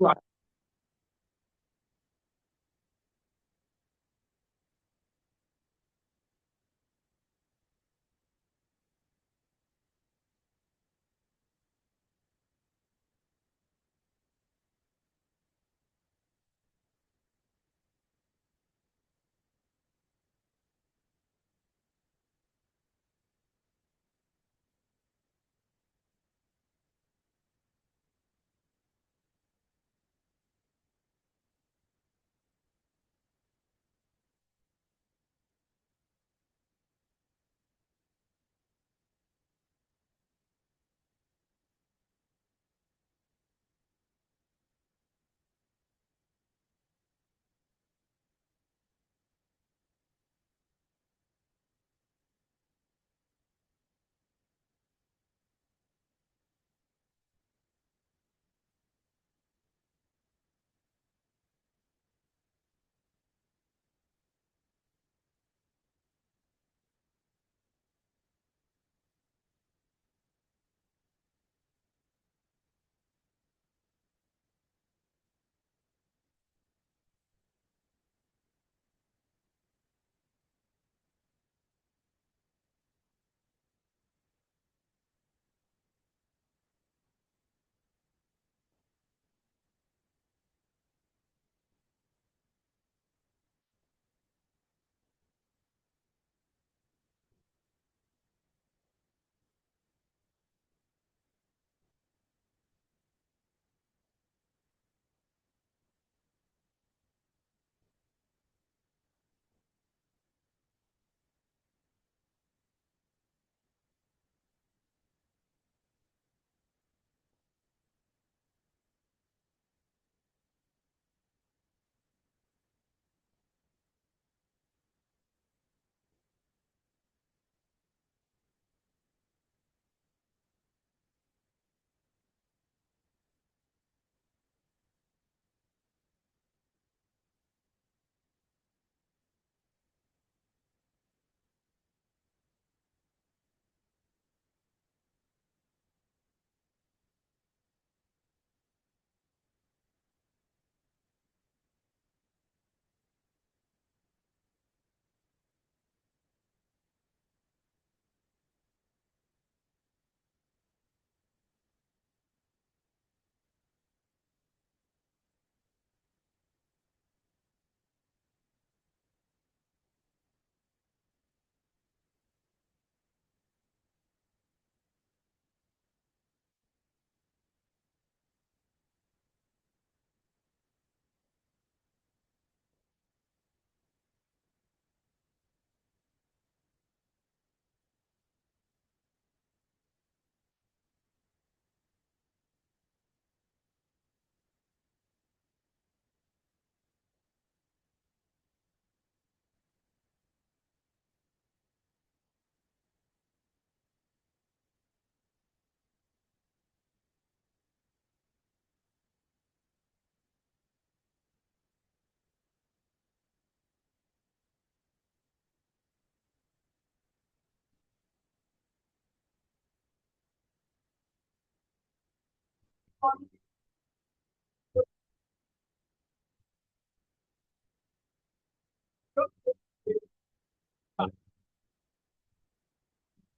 Right.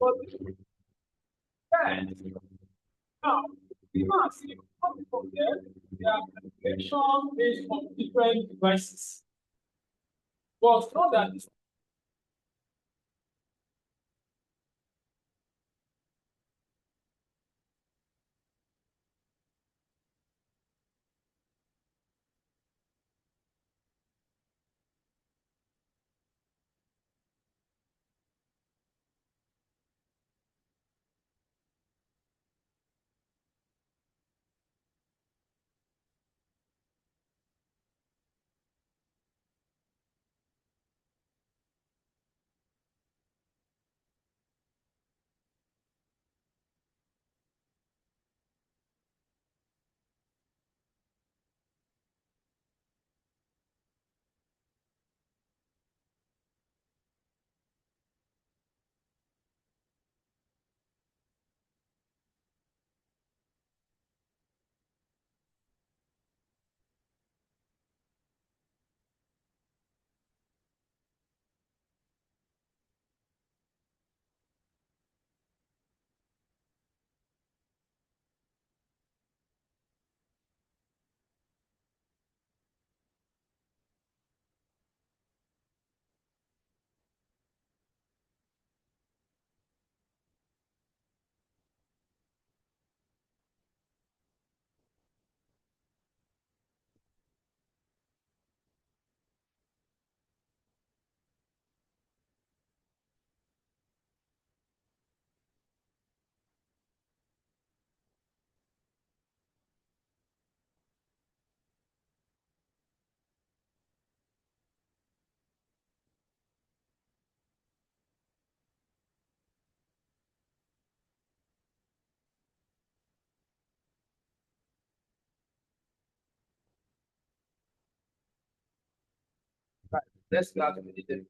But then, now, we must see how to compare their application based on different devices. But not that it's Let's start with the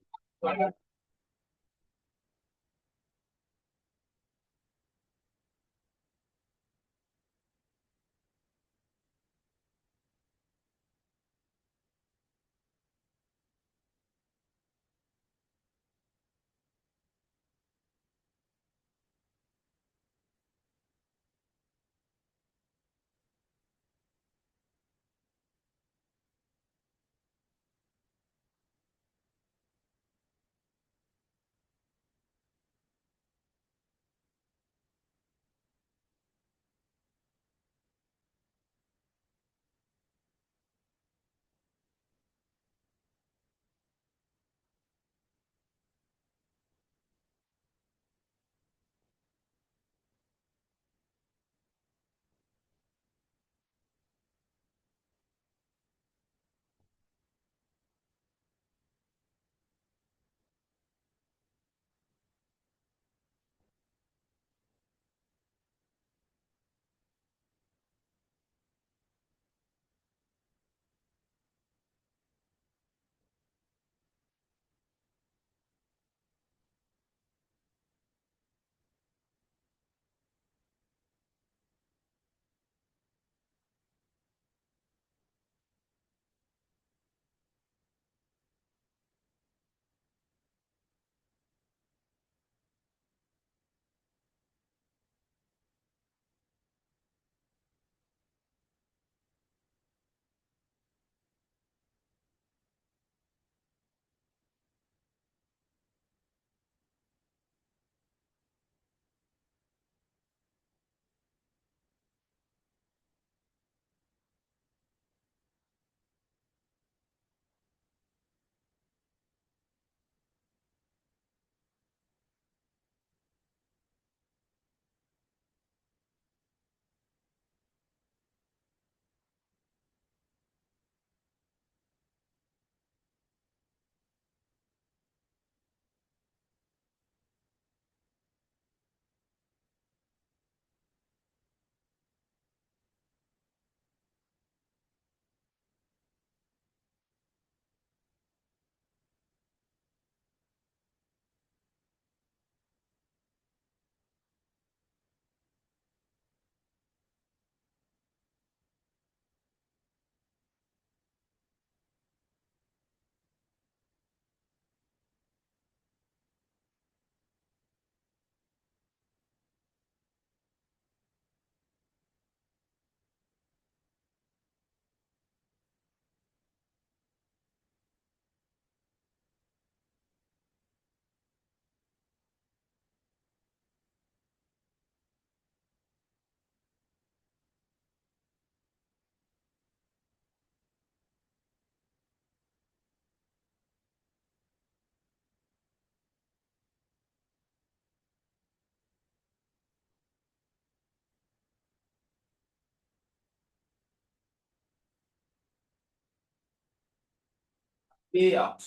payout,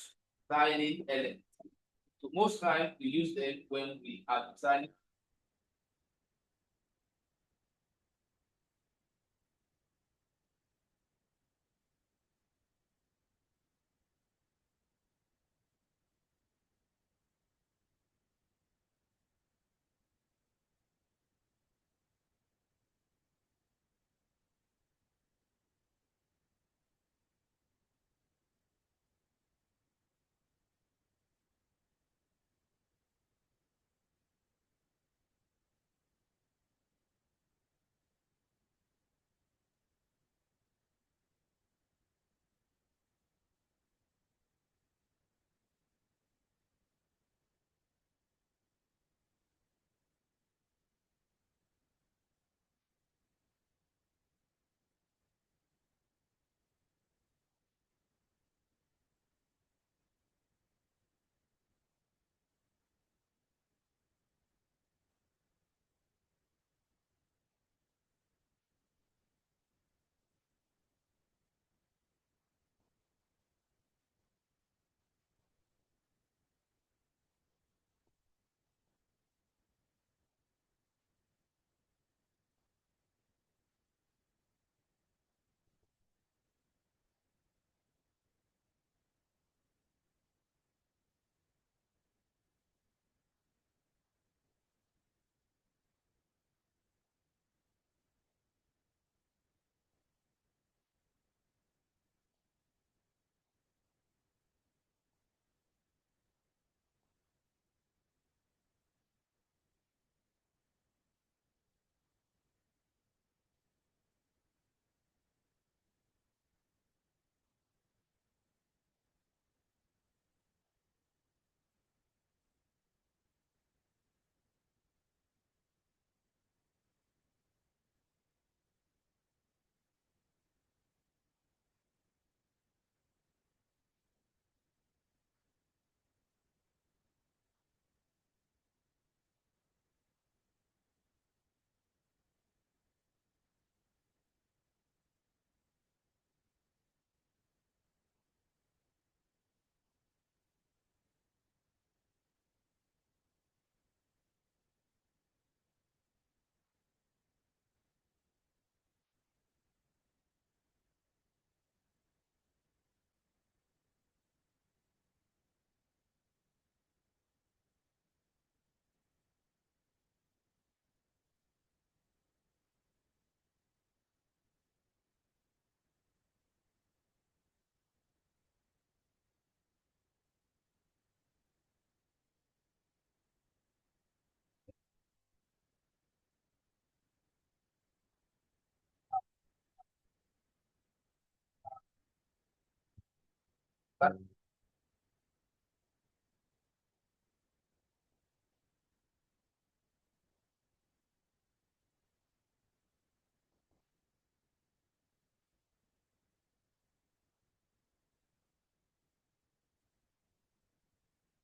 signing element. So most times we use them when we are designing.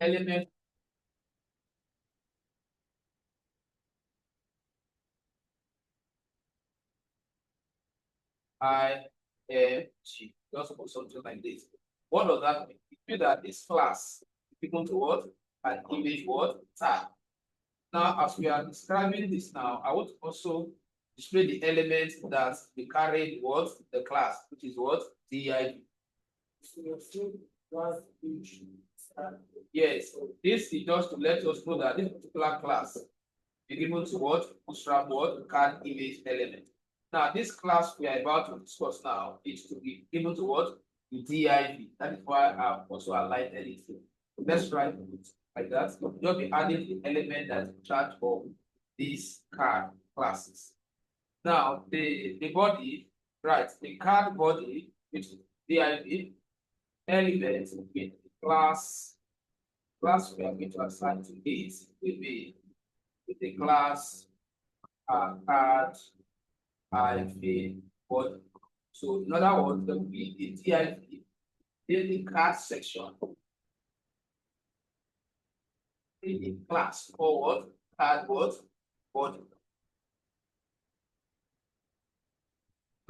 element IMG. Just put something like this. What does that mean? It means that this class is equal to what? An image what? Tag. Now, as we are describing this now, I want to also display the elements that we carry what? The class, which is what? div. Yes, this is just to let us know that this particular class is given to what? Bootstrap what? Card image element. Now, this class we are about to discuss now is to be given to what? The div. That is why I've also aligned it. Let's write it like that. You'll be adding the element that is in charge of these card classes. Now, the body, right? The card body, which is div, element with class we are going to assign to it will be with the class card IV body. So in other words, there will be the div in the card section in the class called card body.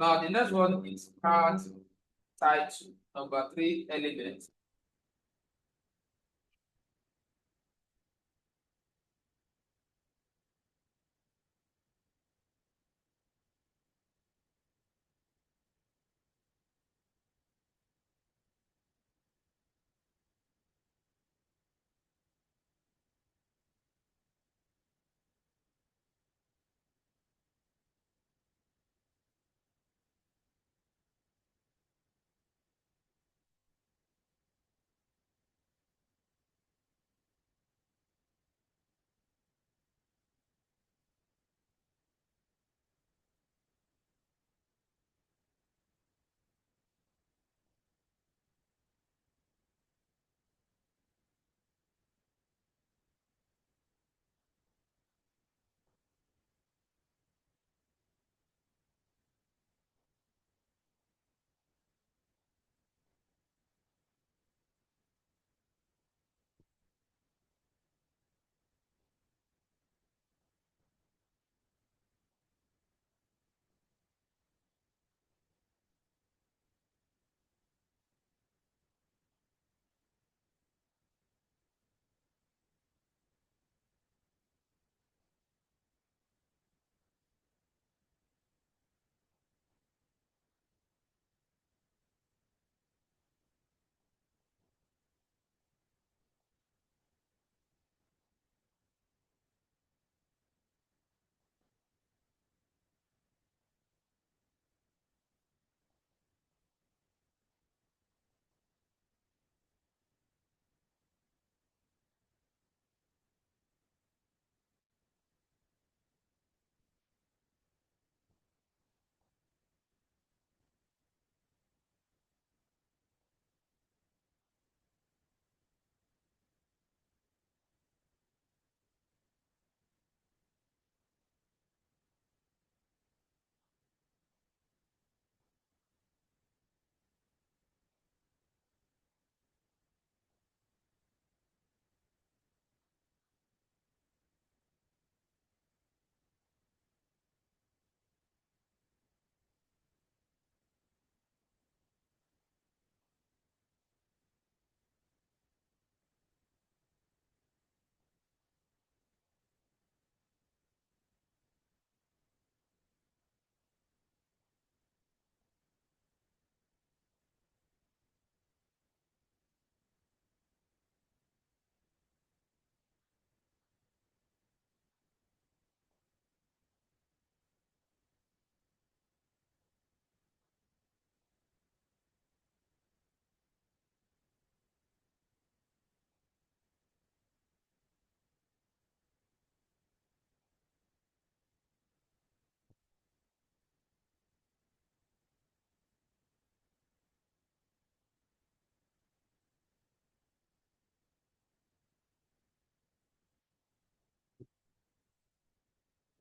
Now the next one is card title, number 3 element.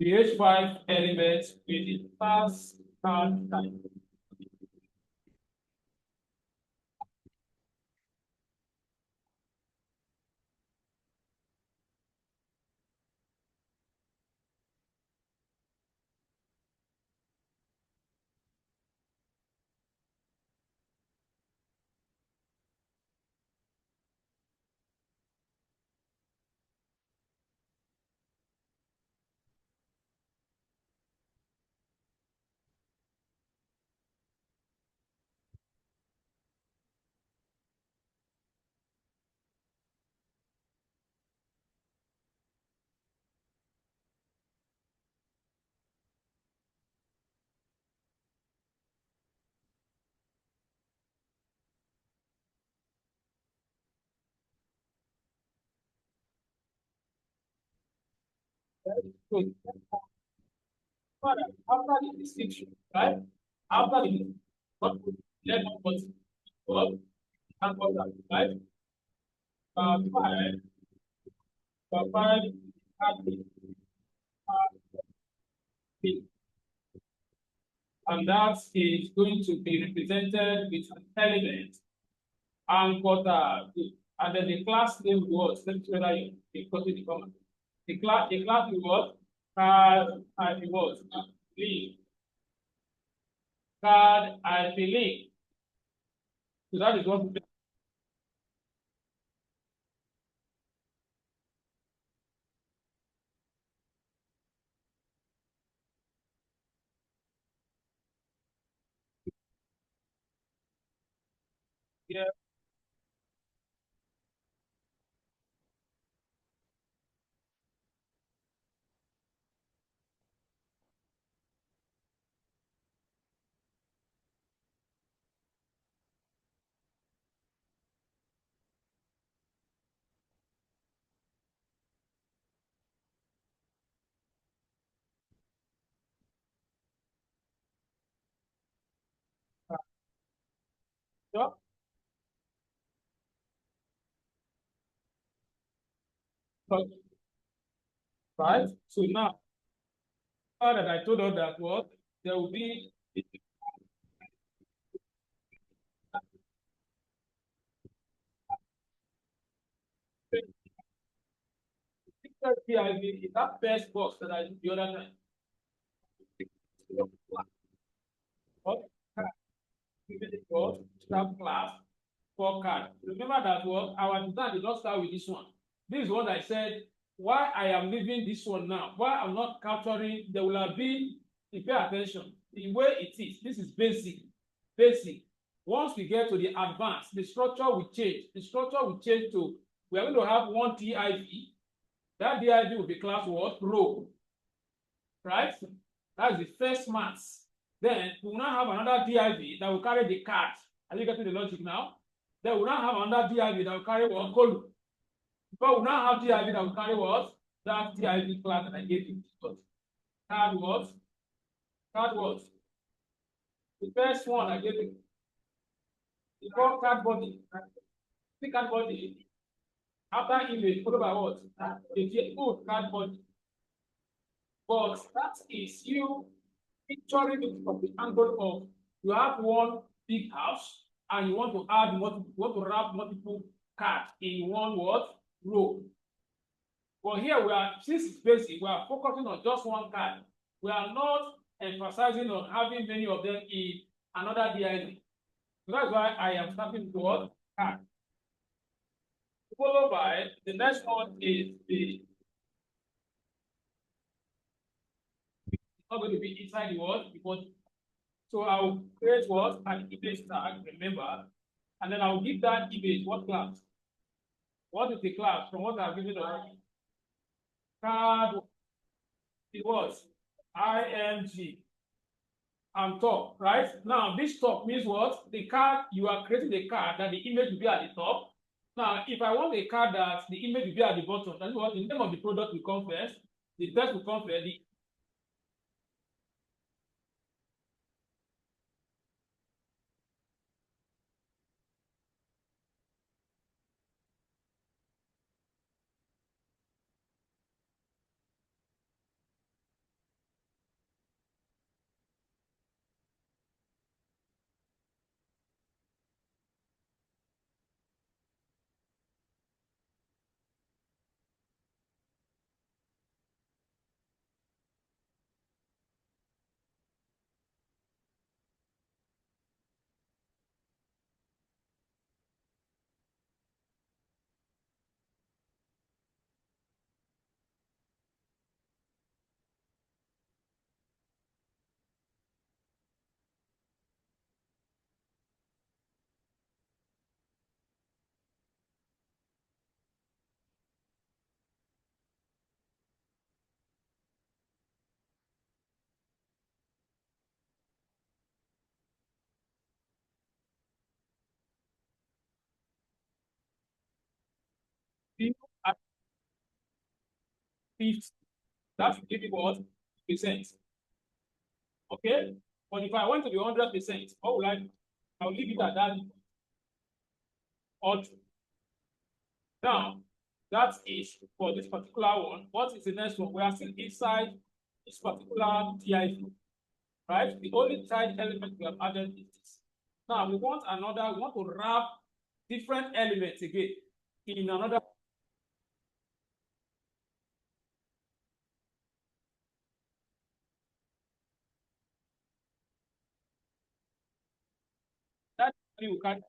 The H5 element with the class card type. So after the distinction, right? After the what let what and what right? Five, five, and that is going to be represented with an element and quarter, and then the class name was, let me see whether you got the comment. The class was card, it was lead, card and the link. So that is what we here. So, right? So now that I told her that what there will be in that first box that I did the other time. What Bootstrap class for card. Remember that what our design did not start with this one. This is what I said. Why I am leaving this one now? Why I'm not capturing? There will be. If you pay attention, the way it is. This is basic. Basic. Once we get to the advanced, the structure will change. The structure will change to. We are going to have one div. That div will be class what row, right? That's the first mass. Then we will now have another div that will carry the card. Are you getting the logic now? Then we will now have another div that will carry what column. But we now have div that will carry what that div class that I gave you. Card what? Card what? The first one I gave you. The called card body. The card body. After image, followed by what? The code card body. But that is you picturing it from the angle of you have one big house and you want to add multiple, you want to wrap multiple cards in one word row. But here we are, since it's basic, we are focusing on just one card. We are not emphasizing on having many of them in another div. So that's why I am starting with what card. Followed by the next one is the not going to be inside the word because so I'll create what an image tag, remember, and then I'll give that image what class. What is the class from what I've given already? Card it was img and top, right? Now this top means what? The card you are creating a card that the image will be at the top. Now, if I want a card that the image will be at the bottom, that's what the name of the product will come first, the text will come first, the fifth That should give me what? Percent. Okay? But if I want to be 100%, what will I do? I'll leave it at that or true. Now, that is for this particular one. What is the next one? We are still inside this particular TIF, right? The only child element we have added is this. Now, we want to wrap different elements again in another. That we can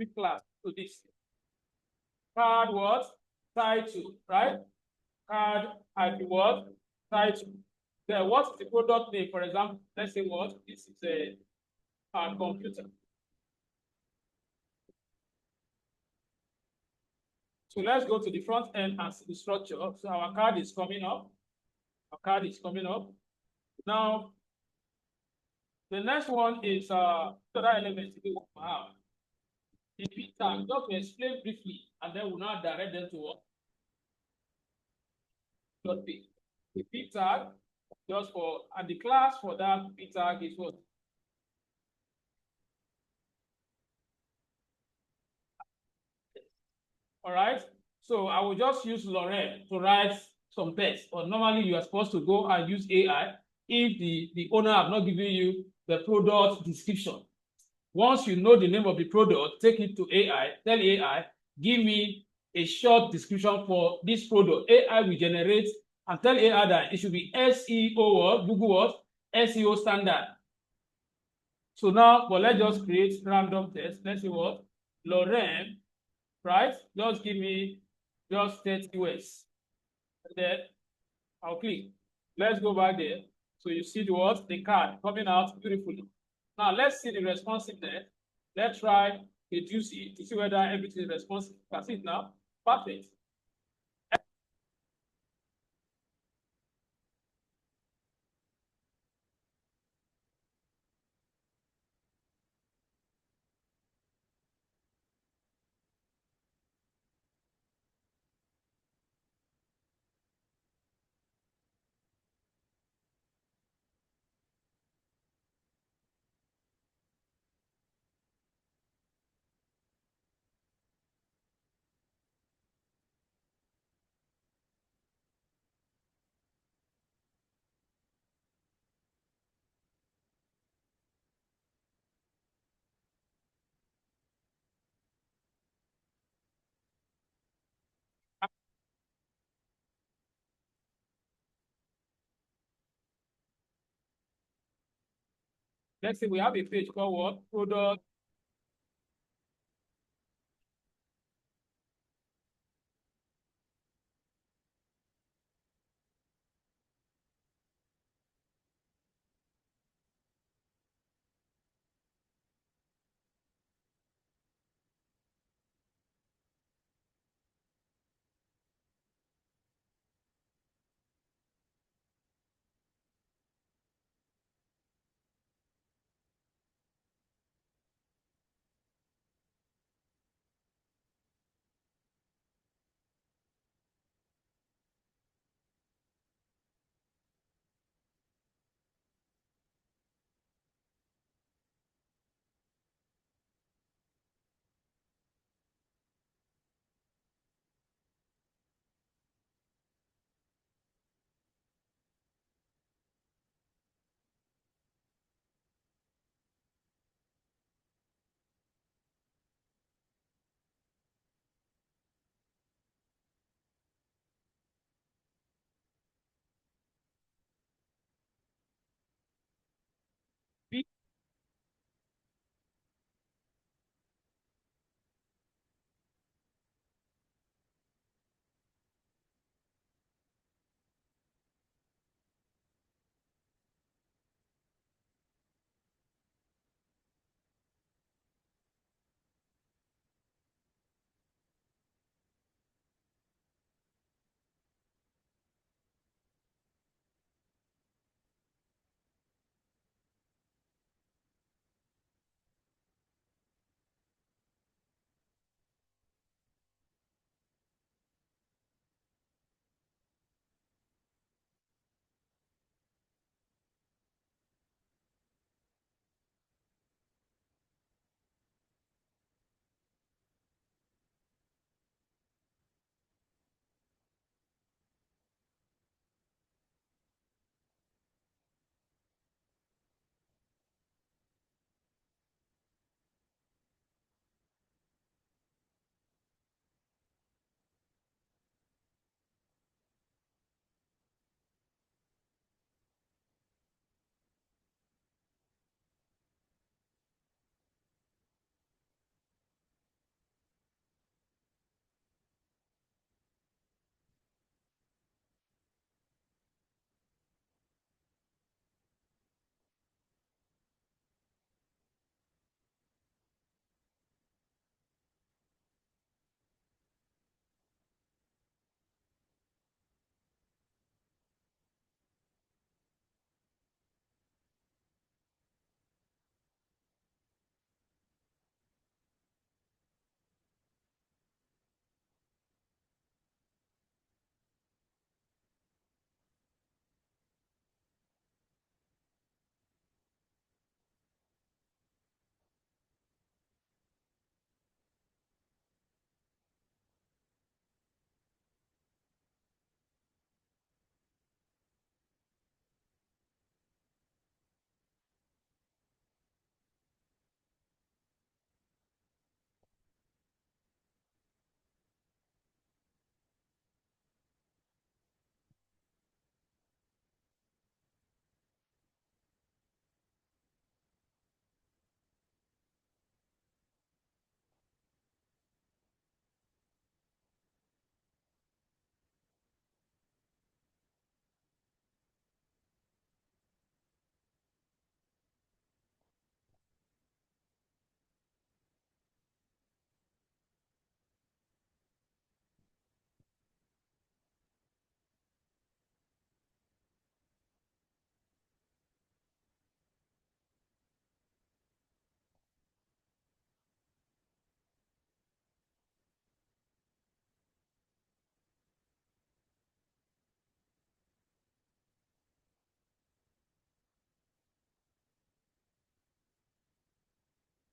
quick class to this. Card what? Title, right? Card IP what? Title. Then what is the product name? For example, let's say what? This is a computer. So let's go to the front end and see the structure. So our card is coming up. Our card is coming up. Now, the next one is other element we want to have. The P tag, just to explain briefly, and then we'll now direct them to what? .p. The P tag, just for, and the class for that P tag is what? All right. So I will just use Lorraine to write some text. But normally you are supposed to go and use AI if the owner have not given you the product description. Once you know the name of the product, take it to AI, tell AI, give me a short description for this product. AI will generate and tell AI that it should be SEO what, Google what, SEO standard. So now, but let's just create random text. Let's see what, Lorraine, right? Just give me just 30 words. And then I'll click. Let's go back there. So you see the what? The card coming out beautifully. Now let's see the responsiveness. Let's try reduce it to see whether everything is responsive. That's it now. Perfect. Let's say we have a page called what? Product.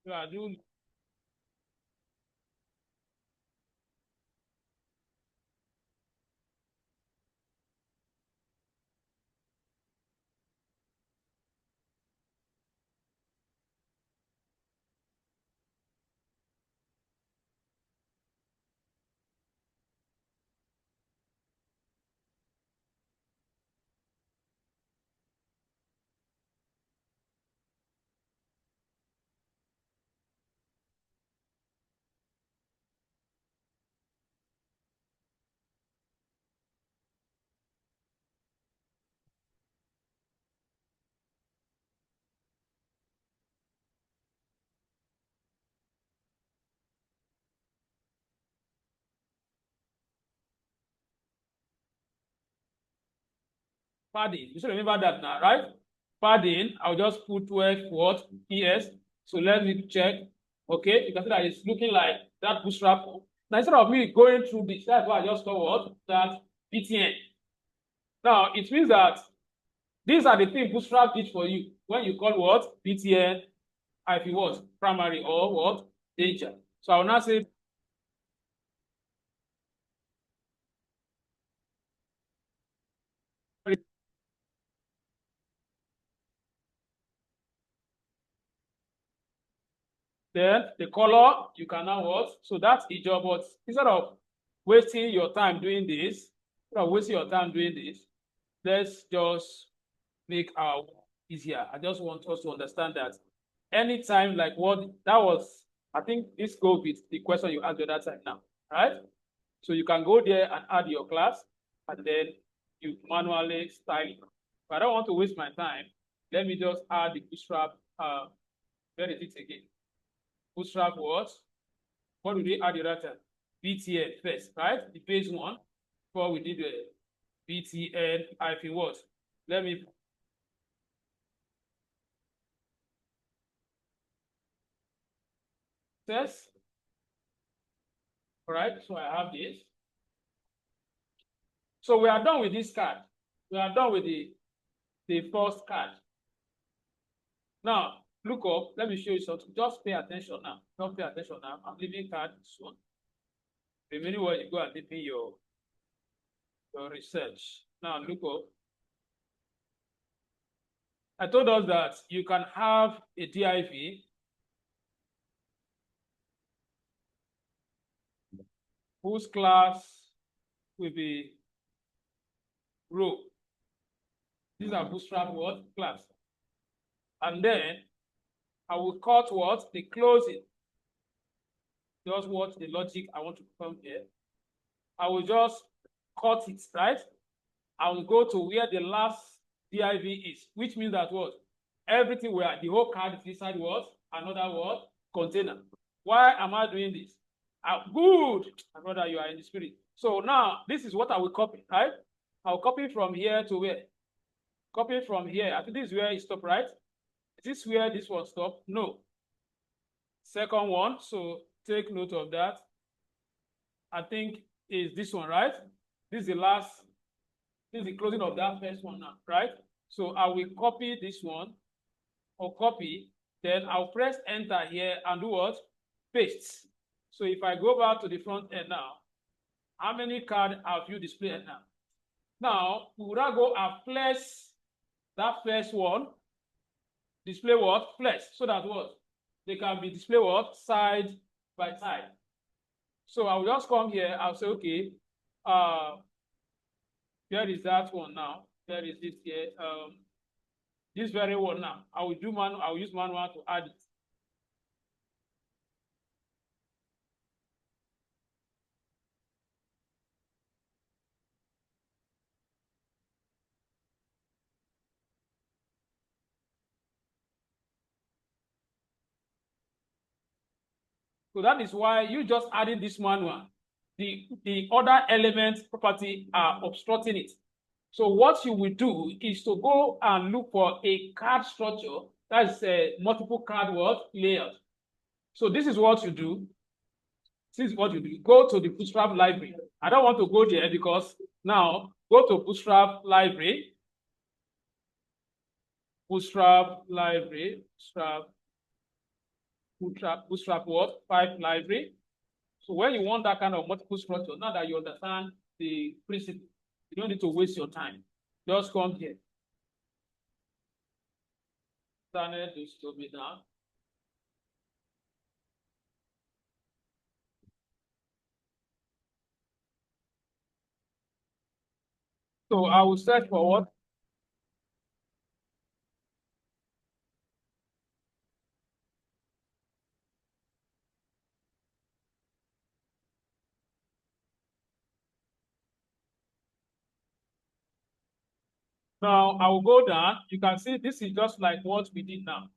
So I do. Padding. You should remember that now, right? Padding, I'll just put 12 what? PS. So let me check. Okay, you can see that it's looking like that bootstrap. Now, instead of me going through this, that's why I just saw what? That BTN. Now, it means that these are the things Bootstrap did for you when you call what? BTN, IP what? Primary or what? Danger. So I will now say then the color you can now what? So that's a job, but instead of wasting your time doing this, let's just make our work easier. I just want us to understand that anytime like what that was, I think this goes with the question you asked the other time now, right? So you can go there and add your class and then you manually style it. But I don't want to waste my time. Let me just add the bootstrap. Where is it again? Bootstrap what? What do they add the other time? BTN first, right? The page one. Before we did the BTN IP what? Let me test. All right, so I have this. So we are done with this card. We are done with the first card. Now, look up. Let me show you something. Just pay attention now. Don't pay attention now. I'm leaving card soon. Remaining what you go and deepen your research. Now, look up. I told us that you can have a div whose class will be row. These are Bootstrap what? Class. And then I will cut what? The closing. Just what the logic I want to come here. I will just cut it, right? I will go to where the last div is, which means that what? Everything where the whole card is inside what? Another what? Container. Why am I doing this? Good. My brother, you are in the spirit. So now this is what I will copy, right? I'll copy from here to where? Copy from here. I think this is where it stopped, right? Is this where this one stopped? No. Second one. So take note of that. I think is this one, right? This is the last. This is the closing of that first one now, right? So I will copy this one or copy. Then I'll press enter here and do what? Paste. So if I go back to the front end now, how many cards have you displayed now? Now, we will go and flex that first one. Display what? Flex. So that what? They can be displayed what? Side by side. So I will just come here. I'll say, okay, where is that one now? There is this here. This very one now. I will use manual to add it. So that is why you just adding this manual. The other element property are obstructing it. So what you will do is to go and look for a card structure that's a multiple card word layout. So this is what you do. This is what you do. Go to the Bootstrap library. I don't want to go there because now go to Bootstrap library. Bootstrap library. Bootstrap. Bootstrap what? 5 library. So when you want that kind of multiple structure, now that you understand the principle, you don't need to waste your time. Just come here. Internet is to me now. So I will search for what? Now I will go down. You can see this is just like what we did now.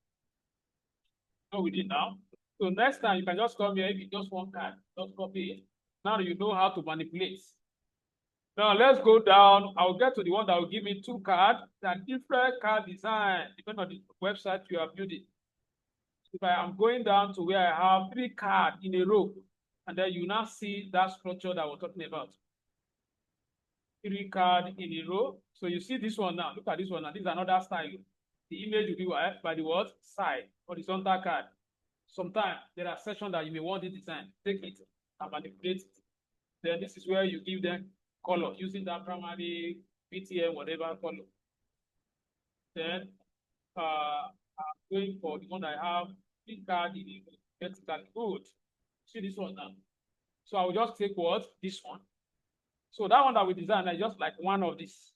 What we did now. So next time you can just come here. If you just want card, just copy it. Now you know how to manipulate. Now let's go down. I'll get to the one that will give me 2 cards that different card design depending on the website you are building. If I am going down to where I have 3 cards in a row, and then you now see that structure that we're talking about. 3 cards in a row. So you see this one now. Look at this one now. This is another style. The image will be by the word side, horizontal card. Sometimes there are sections that you may want this design. Take it and manipulate it. Then this is where you give them color using that primary BTM, whatever color. Then I'm going for the one I have 3 card in the vertical. Good. See this one now. So I will just take what? This one. So that one that we designed is just like one of these.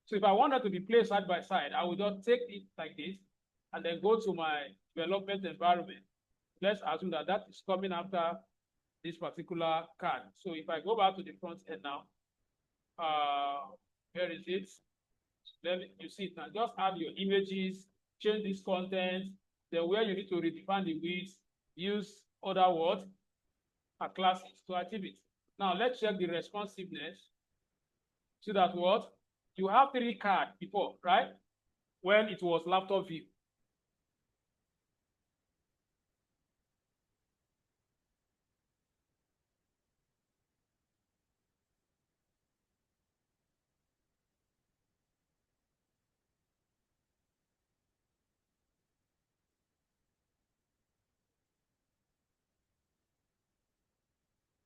So if I want that to be placed side by side, I will just take it like this and then go to my development environment. Let's assume that that is coming after this particular card. So if I go back to the front end now, where is it? Then you see it now. Just add your images, change this content. Then where you need to redefine the width, use other words, classes to achieve it. Now let's check the responsiveness. See that what? You have 3 cards before, right? When it was laptop view.